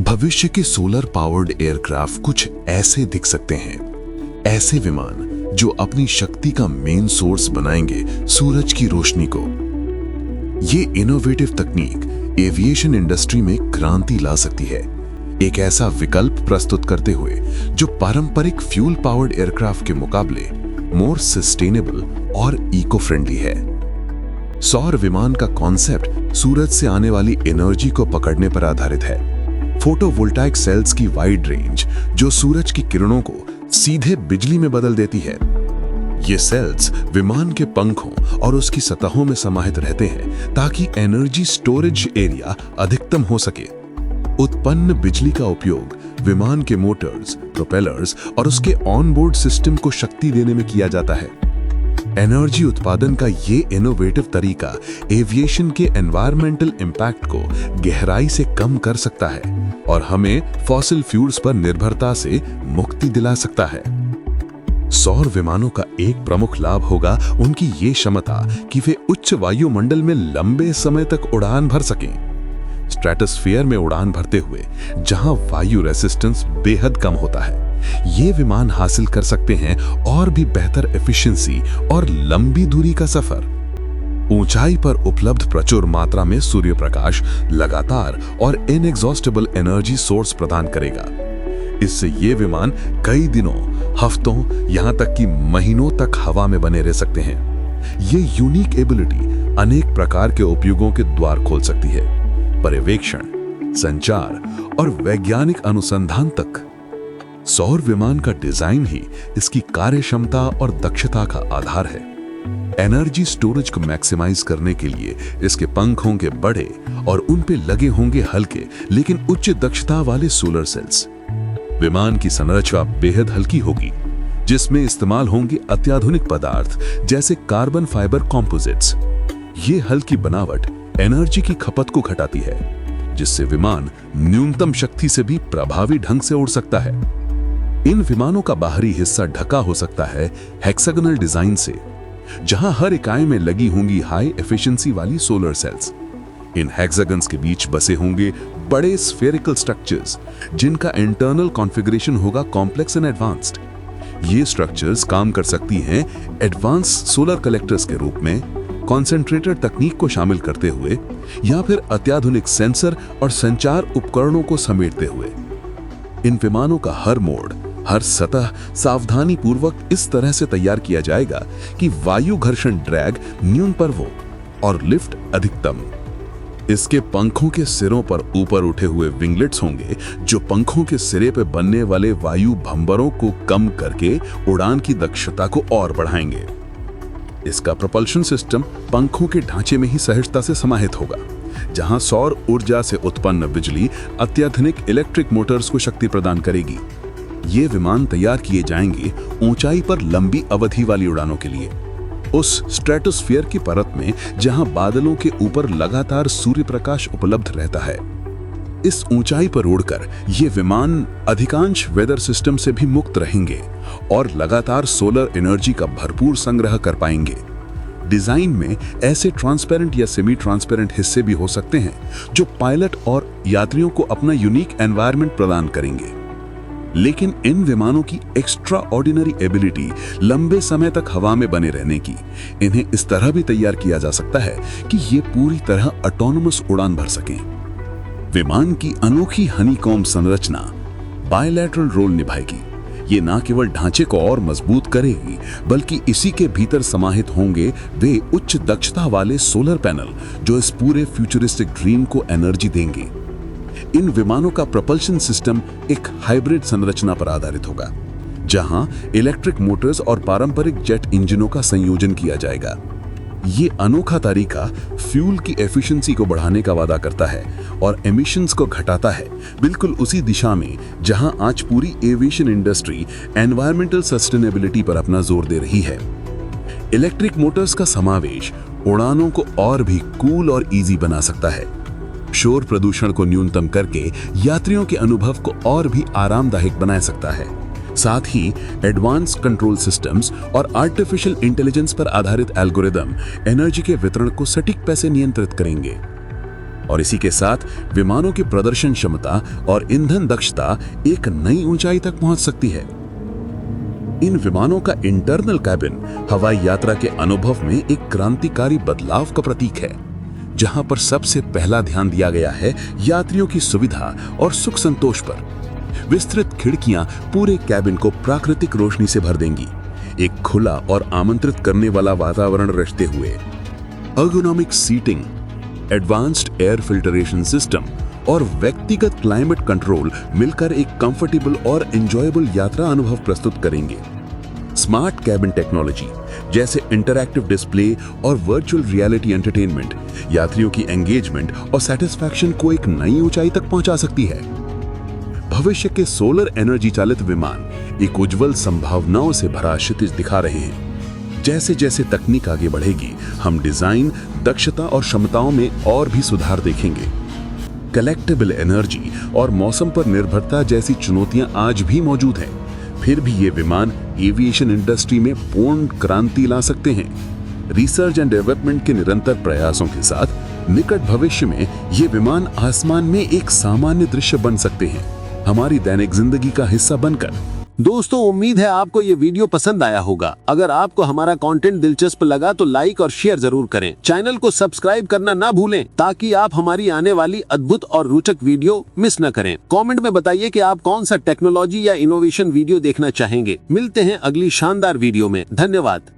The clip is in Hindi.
भविष्य के सोलर पावर्ड एयरक्राफ्ट कुछ ऐसे दिख सकते हैं। ऐसे विमान जो अपनी शक्ति का मेन सोर्स बनाएंगे सूरज की रोशनी को। ये इनोवेटिव तकनीक एविएशन इंडस्ट्री में क्रांति ला सकती है, एक ऐसा विकल्प प्रस्तुत करते हुए जो पारंपरिक फ्यूल पावर्ड एयरक्राफ्ट के मुकाबले मोर सस्टेनेबल और इको फ्रेंडली है। सौर विमान का कॉन्सेप्ट सूरज से आने वाली एनर्जी को पकड़ने पर आधारित है। फोटोवोल्टाइक सेल्स की वाइड रेंज जो सूरज की किरणों को सीधे बिजली में बदल देती है। ये सेल्स विमान के पंखों और उसकी सतहों में समाहित रहते हैं ताकि एनर्जी स्टोरेज एरिया अधिकतम हो सके। उत्पन्न बिजली का उपयोग विमान के मोटर्स, प्रोपेलर्स और उसके ऑनबोर्ड सिस्टम को शक्ति देने में किया जाता है। एनर्जी उत्पादन का ये इनोवेटिव तरीका एविएशन के एनवायरमेंटल इंपैक्ट को गहराई से कम कर सकता है और हमें फॉसिल फ्यूल्स पर निर्भरता से मुक्ति दिला सकता है। सौर विमानों का एक प्रमुख लाभ होगा उनकी ये क्षमता कि वे उच्च वायुमंडल में लंबे समय तक उड़ान भर सकें। स्ट्रेटोस्फीयर में उड़ान भरते हुए जहां वायु रेसिस्टेंस बेहद कम होता है, ये विमान हासिल कर सकते हैं और भी बेहतर एफिशिएंसी और लंबी दूरी का सफर। ऊंचाई पर उपलब्ध प्रचुर मात्रा में सूर्य प्रकाश लगातार और इनएग्जॉस्टेबल एनर्जी सोर्स प्रदान करेगा। इससे ये विमान कई दिनों, हफ्तों, यहां तक कि महीनों तक हवा में बने रह सकते हैं। ये यूनिक एबिलिटी अनेक प्रकार के उपयोगों के द्वार खोल सकती है, पर्यवेक्षण, संचार और वैज्ञानिक अनुसंधान तक। सौर विमान का डिजाइन ही इसकी कार्यक्षमता और दक्षता का आधार है। एनर्जी स्टोरेज को मैक्सिमाइज करने के लिए इसके पंख होंगे बड़े और उन पे लगे होंगे हल्के लेकिन उच्च दक्षता वाले सोलर सेल्स। विमान की संरचना बेहद हल्की होगी, जिसमें इस्तेमाल होंगे अत्याधुनिक पदार्थ जैसे कार्बन फाइबर कॉम्पोजिट्स। ये हल्की बनावट एनर्जी की खपत को घटाती है, जिससे विमान न्यूनतम शक्ति से भी प्रभावी ढंग से उड़ सकता है। इन विमानों का बाहरी हिस्सा ढका हो सकता है हेक्सागोनल डिजाइन से, जहां हर इकाई में लगी होंगी हाई एफिशिएंसी वाली सोलर सेल्स। इन हेक्सागन्स के बीच बसे होंगे बड़े स्फेरिकल स्ट्रक्चर्स, जिनका इंटरनल कॉन्फ़िगरेशन होगा कॉम्प्लेक्स एंड एडवांस्ड। ये स्ट्रक्चर्स काम कर सकती हैं एडवांस सोलर कलेक्टर्स के रूप में, कॉन्सेंट्रेटेड तकनीक को शामिल करते हुए, या फिर अत्याधुनिक सेंसर और संचार उपकरणों को समेटते हुए। इन विमानों का हर मोड, हर सतह सावधानी पूर्वक इस तरह से तैयार किया जाएगा कि वायु घर्षण ड्रैग न्यूनतम हो और लिफ्ट अधिकतम। इसके पंखों के सिरों पर ऊपर उठे हुए विंगलेट्स होंगे जो पंखों के सिरे पर बनने वाले वायु भंबरों को कम करके उड़ान की दक्षता को और बढ़ाएंगे। इसका propulsion सिस्टम पंखों के ढांचे में ही सहजता से समाहित होगा, जहां सौर ऊर्जा से उत्पन्न बिजली अत्याधुनिक इलेक्ट्रिक मोटर्स को शक्ति प्रदान करेगी। ये विमान तैयार किए जाएंगे ऊंचाई पर लंबी अवधि वाली उड़ानों के लिए, उस स्ट्रेटोस्फीयर की परत में जहां बादलों के ऊपर लगातार सूर्य प्रकाश उपलब्ध रहता है। इस ऊंचाई पर उड़कर ये विमान अधिकांश वेदर सिस्टम से भी मुक्त रहेंगे और लगातार सोलर एनर्जी का भरपूर संग्रह कर पाएंगे। डिजाइन में ऐसे ट्रांसपेरेंट या सेमी ट्रांसपेरेंट हिस्से भी हो सकते हैं जो पायलट और यात्रियों को अपना यूनिक एनवायरनमेंट प्रदान करेंगे। लेकिन इन विमानों की एक्स्ट्रा ऑर्डिनरी एबिलिटी लंबे समय तक हवा में बने रहने की, इन्हें इस तरह भी तैयार किया जा सकता है कि ये पूरी तरह ऑटोनोमस उड़ान भर सकें। विमान की अनोखी हनीकॉम्ब संरचना बायलैटरल रोल निभाएगी। ये न केवल ढांचे को और मजबूत करेगी, बल्कि इसी के भीतर समाहित होंगे वे उच्च दक्षता वाले सोलर पैनल जो इस पूरे फ्यूचरिस्टिक ड्रीम को एनर्जी देंगे। इन विमानों का propulsion सिस्टम एक हाइब्रिड संरचना पर आधारित होगा, जहां इलेक्ट्रिक मोटर्स और पारंपरिक जेट इंजनों का संयोजन किया जाएगा। ये अनोखा तरीका फ्यूल की एफिशिएंसी को बढ़ाने का वादा करता है और एमिशंस को घटाता है, बिल्कुल उसी दिशा में जहां आज पूरी एविएशन इंडस्ट्री एनवायरमेंटल सस्टेनेबिलिटी पर अपना जोर दे रही है। इलेक्ट्रिक मोटर्स का समावेश उड़ानों को और भी कूल और इजी बना सकता है, शोर प्रदूषण को न्यूनतम करके यात्रियों के अनुभव को और भी आरामदायक बना सकता है। साथ ही एडवांस कंट्रोल सिस्टम्स और आर्टिफिशियल इंटेलिजेंस पर आधारित एल्गोरिदम एनर्जी के वितरण को सटीक पैसे नियंत्रित करेंगे। और इसी के साथ विमानों की प्रदर्शन क्षमता और ईंधन दक्षता एक नई ऊंचाई तक पहुंच सकती है। इन विमानों का इंटरनल कैबिन हवाई यात्रा के अनुभव में एक क्रांतिकारी बदलाव का प्रतीक है, जहां पर सबसे पहला ध्यान दिया गया है यात्रियों की सुविधा और सुख संतोष पर। विस्तृत खिड़कियां पूरे कैबिन को प्राकृतिक रोशनी से भर देंगी, एक खुला और आमंत्रित करने वाला वातावरण रचते हुए। Ergonomic seating, advanced air filtration system और व्यक्तिगत क्लाइमेट कंट्रोल मिलकर एक कंफर्टेबल और एंजॉयबल यात्रा अनुभव प्रस्तुत करेंगे। स्मार्ट कैबिन टेक्नोलॉजी जैसे इंटरैक्टिव डिस्प्ले और वर्चुअल रियलिटी एंटरटेनमेंट यात्रियों की एंगेजमेंट और सेटिस्फैक्शन को एक नई ऊंचाई तक पहुंचा सकती है। भविष्य के सोलर एनर्जी चालित विमान एक उज्जवल संभावनाओं से भरा क्षितिज दिखा रहे हैं। जैसे जैसे तकनीक आगे बढ़ेगी, हम डिजाइन, दक्षता और क्षमताओं में और भी सुधार देखेंगे। कलेक्टेबल एनर्जी और मौसम पर निर्भरता जैसी चुनौतियां आज भी मौजूद हैं, फिर भी ये विमान एविएशन इंडस्ट्री में पूर्ण क्रांति ला सकते हैं। रिसर्च एंड डेवलपमेंट के निरंतर प्रयासों के साथ निकट भविष्य में ये विमान आसमान में एक सामान्य दृश्य बन सकते हैं, हमारी दैनिक जिंदगी का हिस्सा बनकर। दोस्तों, उम्मीद है आपको ये वीडियो पसंद आया होगा। अगर आपको हमारा कंटेंट दिलचस्प लगा तो लाइक और शेयर जरूर करें। चैनल को सब्सक्राइब करना ना भूलें ताकि आप हमारी आने वाली अद्भुत और रोचक वीडियो मिस न करें। कमेंट में बताइए कि आप कौन सा टेक्नोलॉजी या इनोवेशन वीडियो देखना चाहेंगे। मिलते हैं अगली शानदार वीडियो में। धन्यवाद।